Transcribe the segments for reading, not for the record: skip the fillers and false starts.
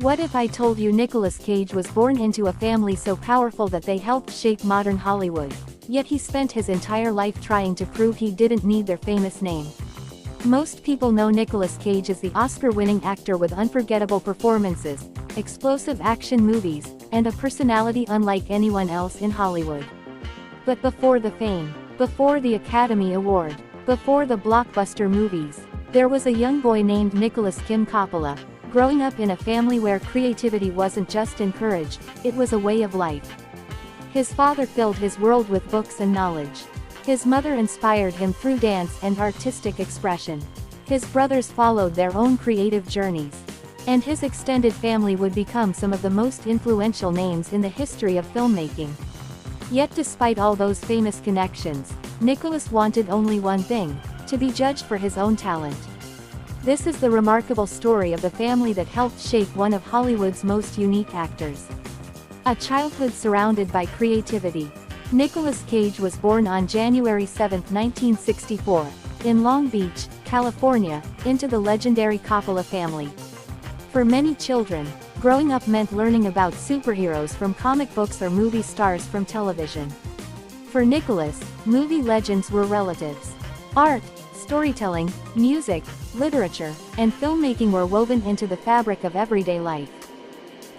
What if I told you Nicolas Cage was born into a family so powerful that they helped shape modern Hollywood, yet he spent his entire life trying to prove he didn't need their famous name? Most people know Nicolas Cage as the Oscar-winning actor with unforgettable performances, explosive action movies, and a personality unlike anyone else in Hollywood. But before the fame, before the Academy Award, before the blockbuster movies, there was a young boy named Nicolas Kim Coppola, growing up in a family where creativity wasn't just encouraged, it was a way of life. His father filled his world with books and knowledge. His mother inspired him through dance and artistic expression. His brothers followed their own creative journeys. And his extended family would become some of the most influential names in the history of filmmaking. Yet despite all those famous connections, Nicolas wanted only one thing: to be judged for his own talent. This is the remarkable story of the family that helped shape one of Hollywood's most unique actors. A childhood surrounded by creativity. Nicolas Cage was born on January 7, 1964, in Long Beach, California, into the legendary Coppola family. For many children, growing up meant learning about superheroes from comic books or movie stars from television. For Nicolas, movie legends were relatives. Art, storytelling, music, literature, and filmmaking were woven into the fabric of everyday life.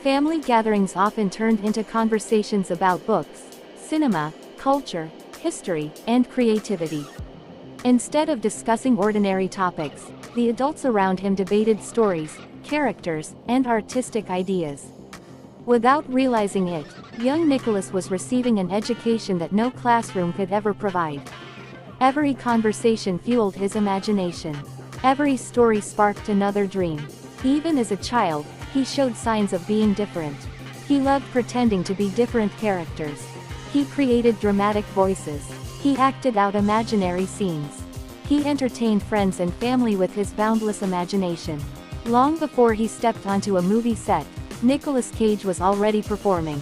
Family gatherings often turned into conversations about books, cinema, culture, history, and creativity. Instead of discussing ordinary topics, the adults around him debated stories, characters, and artistic ideas. Without realizing it, young Nicolas was receiving an education that no classroom could ever provide. Every conversation fueled his imagination. Every story sparked another dream. Even as a child, he showed signs of being different. He loved pretending to be different characters. He created dramatic voices. He acted out imaginary scenes. He entertained friends and family with his boundless imagination. Long before he stepped onto a movie set, Nicolas Cage was already performing.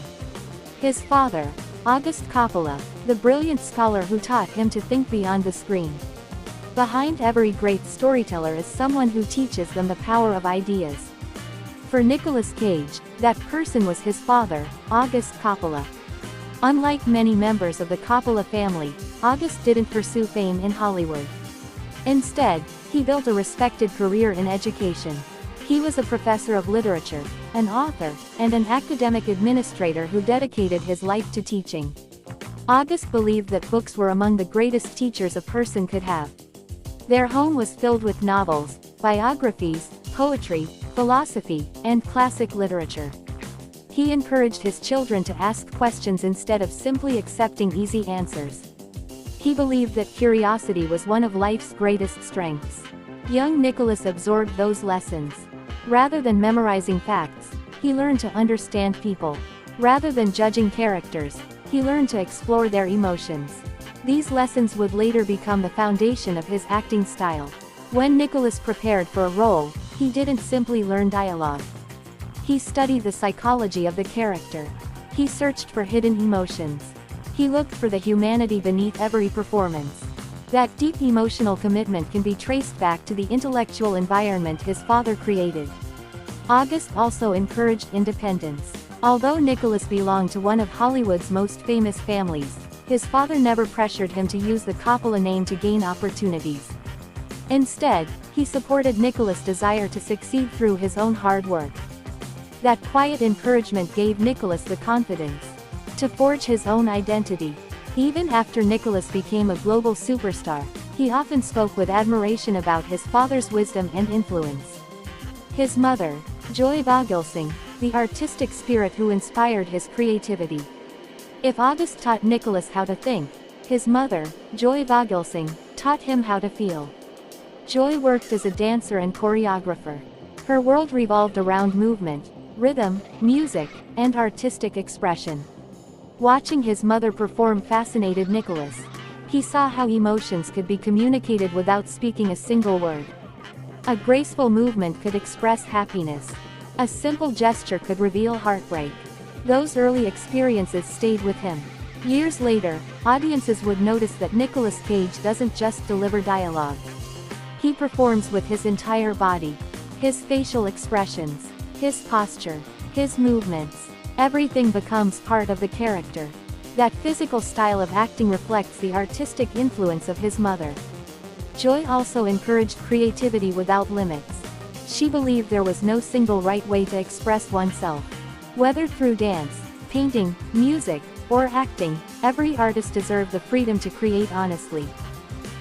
His father, August Coppola, the brilliant scholar who taught him to think beyond the screen. Behind every great storyteller is someone who teaches them the power of ideas. For Nicolas Cage, that person was his father, August Coppola. Unlike many members of the Coppola family, August didn't pursue fame in Hollywood. Instead, he built a respected career in education. He was a professor of literature, an author, and an academic administrator who dedicated his life to teaching. August believed that books were among the greatest teachers a person could have. Their home was filled with novels, biographies, poetry, philosophy, and classic literature. He encouraged his children to ask questions instead of simply accepting easy answers. He believed that curiosity was one of life's greatest strengths. Young Nicolas absorbed those lessons. Rather than memorizing facts, he learned to understand people. Rather than judging characters, he learned to explore their emotions. These lessons would later become the foundation of his acting style. When Nicolas prepared for a role, he didn't simply learn dialogue. He studied the psychology of the character. He searched for hidden emotions. He looked for the humanity beneath every performance. That deep emotional commitment can be traced back to the intellectual environment his father created. August also encouraged independence. Although Nicolas belonged to one of Hollywood's most famous families, his father never pressured him to use the Coppola name to gain opportunities. Instead, he supported Nicolas' desire to succeed through his own hard work. That quiet encouragement gave Nicolas the confidence to forge his own identity. Even after Nicolas became a global superstar, he often spoke with admiration about his father's wisdom and influence. His mother, Joy Vogelsang, the artistic spirit who inspired his creativity. If August taught Nicolas how to think, his mother, Joy Vogelsang, taught him how to feel. Joy worked as a dancer and choreographer. Her world revolved around movement, rhythm, music, and artistic expression. Watching his mother perform fascinated Nicolas. He saw how emotions could be communicated without speaking a single word. A graceful movement could express happiness. A simple gesture could reveal heartbreak. Those early experiences stayed with him. Years later, audiences would notice that Nicolas Cage doesn't just deliver dialogue. He performs with his entire body. His facial expressions, His posture, his movements, everything becomes part of the character. That physical style of acting reflects the artistic influence of his mother. Joy also encouraged creativity without limits. She believed there was no single right way to express oneself. Whether through dance, painting, music, or acting, every artist deserved the freedom to create honestly.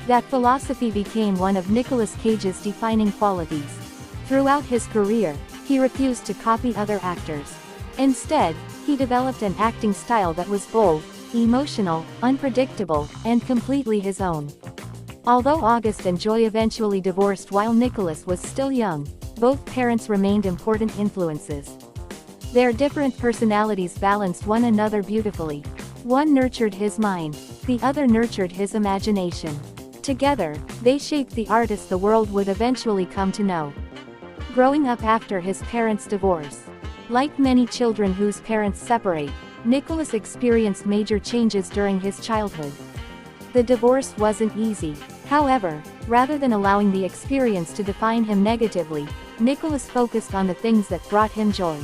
That philosophy became one of Nicolas Cage's defining qualities. Throughout his career, he refused to copy other actors. Instead, he developed an acting style that was bold, emotional, unpredictable, and completely his own. Although August and Joy eventually divorced while Nicolas was still young, both parents remained important influences. Their different personalities balanced one another beautifully. One nurtured his mind, the other nurtured his imagination. Together, they shaped the artist the world would eventually come to know. Growing up after his parents' divorce. Like many children whose parents separate, Nicolas experienced major changes during his childhood. The divorce wasn't easy. However, rather than allowing the experience to define him negatively, Nicolas focused on the things that brought him joy.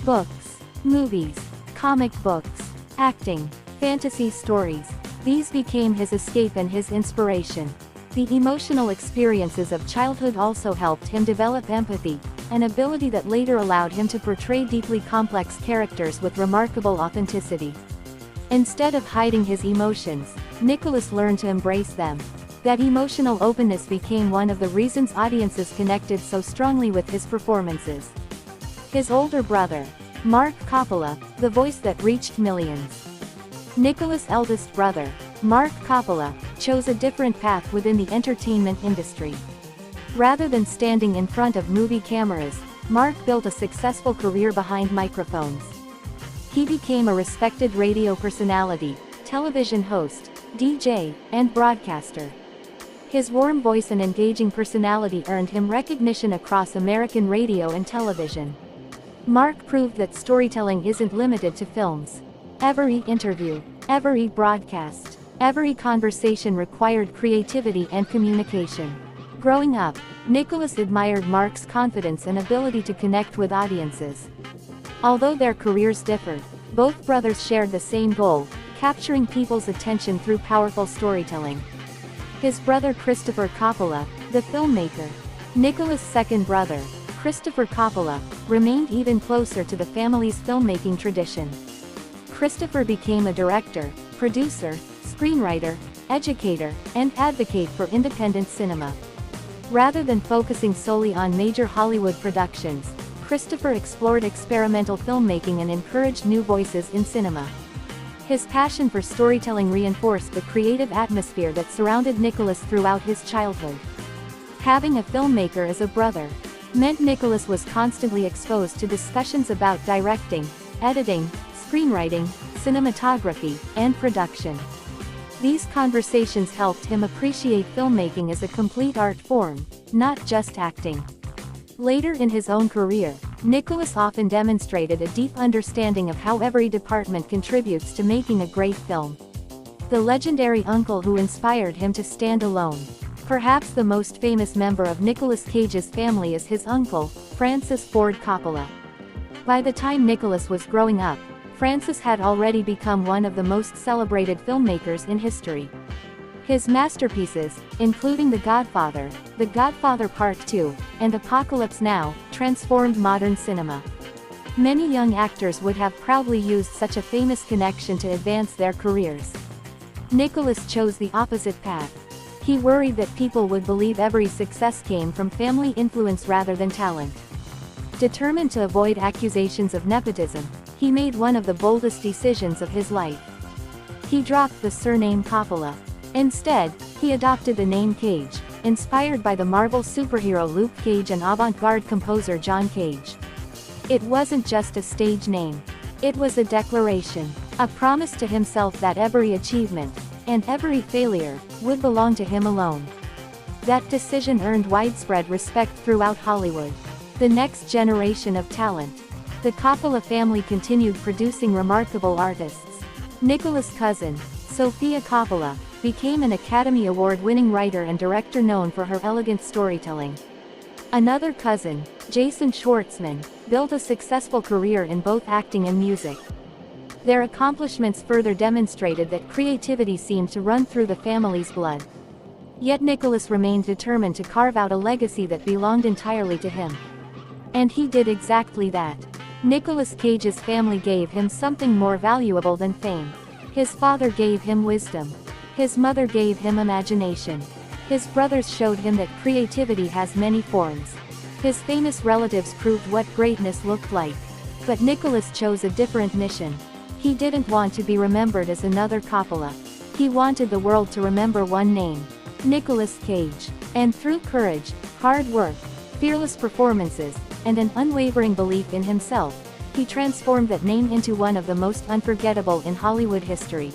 Books, movies, comic books, acting, fantasy stories. These became his escape and his inspiration. The emotional experiences of childhood also helped him develop empathy, an ability that later allowed him to portray deeply complex characters with remarkable authenticity. Instead of hiding his emotions, Nicolas learned to embrace them. That emotional openness became one of the reasons audiences connected so strongly with his performances. His older brother, Marc Coppola, the voice that reached millions. Nicolas' eldest brother, Marc Coppola, chose a different path within the entertainment industry. Rather than standing in front of movie cameras, Marc built a successful career behind microphones. He became a respected radio personality, television host, DJ, and broadcaster. His warm voice and engaging personality earned him recognition across American radio and television. Marc proved that storytelling isn't limited to films. Every interview, every broadcast, every conversation required creativity and communication. Growing up, Nicolas admired Marc's confidence and ability to connect with audiences. Although their careers differed, both brothers shared the same goal, capturing people's attention through powerful storytelling. His brother Christopher Coppola, the filmmaker, Nicolas' second brother, Christopher Coppola, remained even closer to the family's filmmaking tradition. Christopher became a director, producer, screenwriter, educator, and advocate for independent cinema. Rather than focusing solely on major Hollywood productions, Christopher explored experimental filmmaking and encouraged new voices in cinema. His passion for storytelling reinforced the creative atmosphere that surrounded Nicolas throughout his childhood. Having a filmmaker as a brother meant Nicolas was constantly exposed to discussions about directing, editing, screenwriting, cinematography, and production. These conversations helped him appreciate filmmaking as a complete art form, not just acting. Later in his own career, Nicolas often demonstrated a deep understanding of how every department contributes to making a great film. The legendary uncle who inspired him to stand alone. Perhaps the most famous member of Nicolas Cage's family is his uncle, Francis Ford Coppola. By the time Nicolas was growing up, Francis had already become one of the most celebrated filmmakers in history. His masterpieces, including The Godfather Part 2, and Apocalypse Now, transformed modern cinema. Many young actors would have proudly used such a famous connection to advance their careers. Nicolas chose the opposite path. He worried that people would believe every success came from family influence rather than talent. Determined to avoid accusations of nepotism, he made one of the boldest decisions of his life. He dropped the surname Coppola. Instead, he adopted the name Cage, inspired by the Marvel superhero Luke Cage and avant-garde composer John Cage. It wasn't just a stage name. It was a declaration, a promise to himself that every achievement, and every failure, would belong to him alone. That decision earned widespread respect throughout Hollywood. The next generation of talent. The Coppola family continued producing remarkable artists. Nicolas' cousin, Sofia Coppola, became an Academy Award-winning writer and director known for her elegant storytelling. Another cousin, Jason Schwartzman, built a successful career in both acting and music. Their accomplishments further demonstrated that creativity seemed to run through the family's blood. Yet Nicolas remained determined to carve out a legacy that belonged entirely to him. And he did exactly that. Nicolas Cage's family gave him something more valuable than fame. His father gave him wisdom. His mother gave him imagination. His brothers showed him that creativity has many forms. His famous relatives proved what greatness looked like. But Nicolas chose a different mission. He didn't want to be remembered as another Coppola. He wanted the world to remember one name: Nicolas Cage. And through courage, hard work, fearless performances, and an unwavering belief in himself, he transformed that name into one of the most unforgettable in Hollywood history.